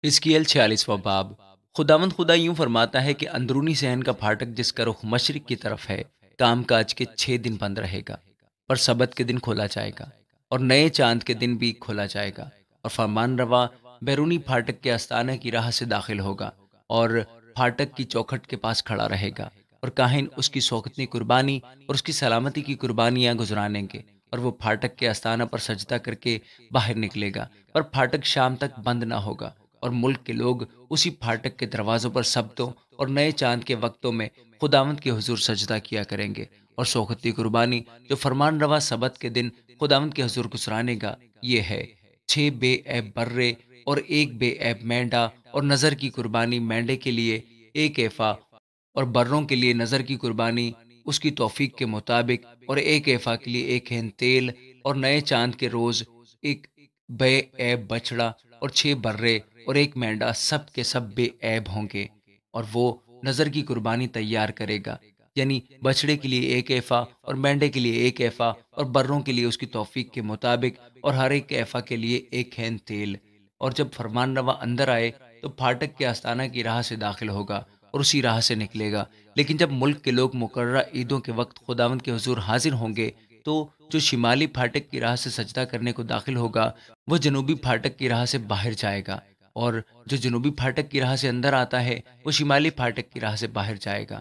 حزقیل 46واں باب۔ خداوند خدا یوں فرماتا ہے کہ اندرونی صحن کا پھاٹک جس کا رخ مشرق کی طرف ہے کام کاج کے 6 دن بند رہے گا، پر سبت کے دن کھولا جائے گا اور نئے چاند کے دن بھی کھولا جائے گا، اور فرمان روا بیرونی پھاٹک کے آستانہ کی راہ سے داخل ہوگا اور پھاٹک کی چوکھٹ کے پاس کھڑا رہے گا، اور کاہن اس کی سوختنی قربانی اور اس کی سلامتی کی قربانیاں گزرانیں گے، اور وہ پھاٹک کے آستانہ پر سجدہ کر کے باہر نکلے گا، پر پھاٹک شام تک بند نہ ہوگا، اور ملک کے لوگ اسی پھاٹک کے دروازوں پر سبتوں اور نئے چاند کے وقتوں میں خداوند کے حضور سجدہ کیا کریں گے، اور سوختی قربانی جو فرمان روا سبت کے دن خداوند کے حضور گزرانے گا یہ ہے: 6 بے عیب برے اور 1 بے عیب مینڈا، اور نظر کی قربانی مینڈے کے لیے 1 ایفا، اور بروں کے لیے نظر کی قربانی اس کی توفیق کے مطابق، اور 1 ایفا کے لیے 1 ہین تیل، اور نئے چاند کے روز 1 بے عیب بچڑا اور 6 برے اور 1 مینڈا، سب کے سب بے عیب ہوں گے، اور وہ نظر کی قربانی تیار کرے گا، یعنی بچڑے کے لیے 1 ایفا اور مینڈے کے لیے 1 ایفا، اور بروں کے لیے اس کی توفیق کے مطابق، اور ہر 1 ایفا کے لیے 1 ہین تیل۔ اور جب فرمان روا اندر آئے تو پھاٹک کے آستانہ کی راہ سے داخل ہوگا اور اسی راہ سے نکلے گا، لیکن جب ملک کے لوگ مقررہ عیدوں کے وقت خداوند کے حضور حاضر ہوں گے تو جو شمالی پھاٹک کی راہ سے سجدہ کرنے کو داخل ہوگا وہ جنوبی پھاٹک کی راہ سے باہر جائے گا، اور جو جنوبی پھاٹک کی راہ سے اندر آتا ہے وہ شمالی پھاٹک کی راہ سے باہر جائے گا۔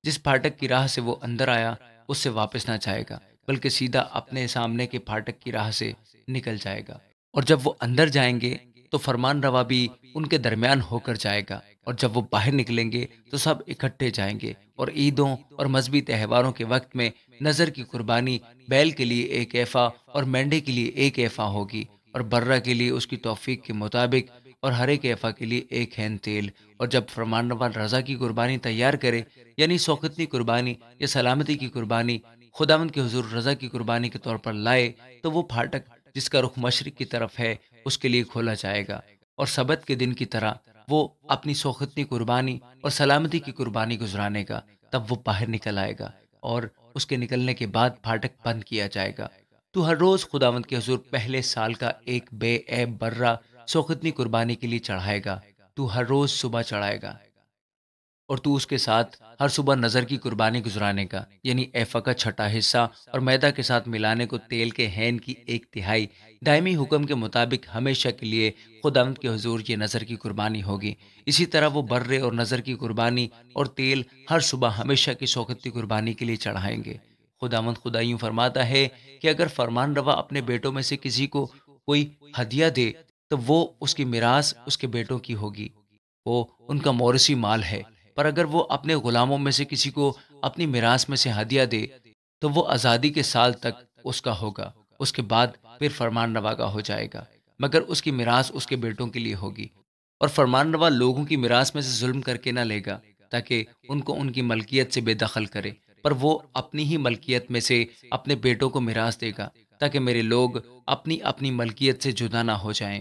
جس پھاٹک کی راہ سے وہ اندر آیا اس سے واپس نہ جائے گا، بلکہ سیدھا اپنے سامنے کے پھاٹک کی راہ سے نکل جائے گا، اور جب وہ اندر جائیں گے تو فرمان روا بھی ان کے درمیان ہو کر جائے گا، اور جب وہ باہر نکلیں گے تو سب اکٹھے جائیں گے، اور عیدوں اور مذہبی تہواروں کے وقت میں نظر کی قربانی بیل کے لیے 1 ایفا اور مینڈے کے لیے 1 ایفا ہوگی، اور برہ کے لیے اس کی توفیق کے مطابق، اور ہر 1 ایفا کے لیے 1 ہین تیل۔ اور جب فرمان روا رضا کی قربانی تیار کرے، یعنی سوختنی قربانی یا سلامتی کی قربانی خداوند کے حضور رضا کی قربانی کے طور پر لائے، تو وہ پھاٹک جس کا رخ مشرق کی طرف ہے اس کے لیے کھولا جائے گا، اور سبت کے دن کی طرح وہ اپنی سوختنی قربانی اور سلامتی کی قربانی گزرانے گا، تب وہ باہر نکل آئے گا، اور اس کے نکلنے کے بعد پھاٹک بند کیا جائے گا۔ تو ہر روز خداوند کے حضور پہلے سال کا 1 بے عیب برہ سوختنی قربانی کے لیے چڑھائے گا، تو ہر روز صبح چڑھائے گا، اور تو اس کے ساتھ ہر صبح نظر کی قربانی گزرانے کا، یعنی ایفا کا چھٹا حصہ، اور میدا کے ساتھ ملانے کو تیل کے ہین کی 1 تہائی، دائمی حکم کے مطابق ہمیشہ کے لیے خداوند کے حضور یہ نظر کی قربانی ہوگی۔ اسی طرح وہ برے اور نظر کی قربانی اور تیل ہر صبح ہمیشہ کی سوگتی قربانی کے لیے چڑھائیں گے۔ خداوند خدا یوں فرماتا ہے کہ اگر فرمان روا اپنے بیٹوں میں سے کسی کو کوئی ہدیہ دے تو وہ اس کی میراث اس کے بیٹوں کی ہوگی، وہ ان کا موروثی مال ہے، پر اگر وہ اپنے غلاموں میں سے کسی کو اپنی میراث میں سے ہدیہ دے تو وہ آزادی کے سال تک اس کا ہوگا، اس کے بعد پھر فرمان روا کا ہو جائے گا، مگر اس کی میراث اس کے بیٹوں کے لیے ہوگی۔ اور فرمان روا لوگوں کی میراث میں سے ظلم کر کے نہ لے گا تاکہ ان کو ان کی ملکیت سے بے دخل کرے، پر وہ اپنی ہی ملکیت میں سے اپنے بیٹوں کو میراث دے گا تاکہ میرے لوگ اپنی اپنی ملکیت سے جدا نہ ہو جائیں۔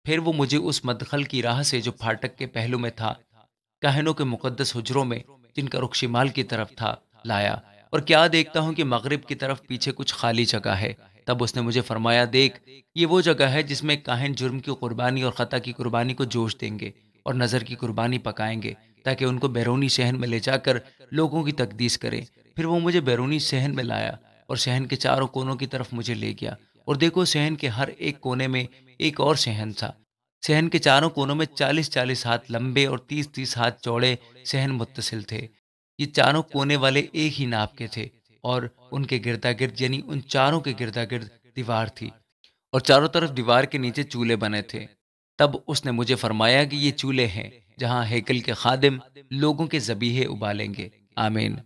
پھر وہ مجھے اس مدخل کی راہ سے جو پھاٹک کے پہلو میں تھا، کاہنوں کے مقدس حجروں میں جن کا رخ شمال کی طرف تھا، لایا، اور کیا دیکھتا ہوں کہ مغرب کی طرف پیچھے کچھ خالی جگہ ہے۔ تب اس نے مجھے فرمایا، دیکھ، یہ وہ جگہ ہے جس میں کاہن جرم کی قربانی اور خطا کی قربانی کو جوش دیں گے اور نظر کی قربانی پکائیں گے تاکہ ان کو بیرونی صحن میں لے جا کر لوگوں کی تقدیس کرے۔ پھر وہ مجھے بیرونی صحن میں لایا اور صحن کے چاروں کونوں کی طرف مجھے لے گیا، اور دیکھو صحن کے ہر ایک کونے میں ایک اور صحن تھا۔ صحن کے چاروں کونوں میں 40 ہاتھ لمبے اور 30 ہاتھ چوڑے صحن متصل تھے۔ یہ چاروں کونے والے ایک ہی ناپ کے تھے، اور ان کے گردا گرد، یعنی ان چاروں کے گردا گرد دیوار تھی، اور چاروں طرف دیوار کے نیچے چولہے بنے تھے۔ تب اس نے مجھے فرمایا کہ یہ چولہے ہیں جہاں ہیکل کے خادم لوگوں کے ذبیحے ابالیں گے۔ آمین۔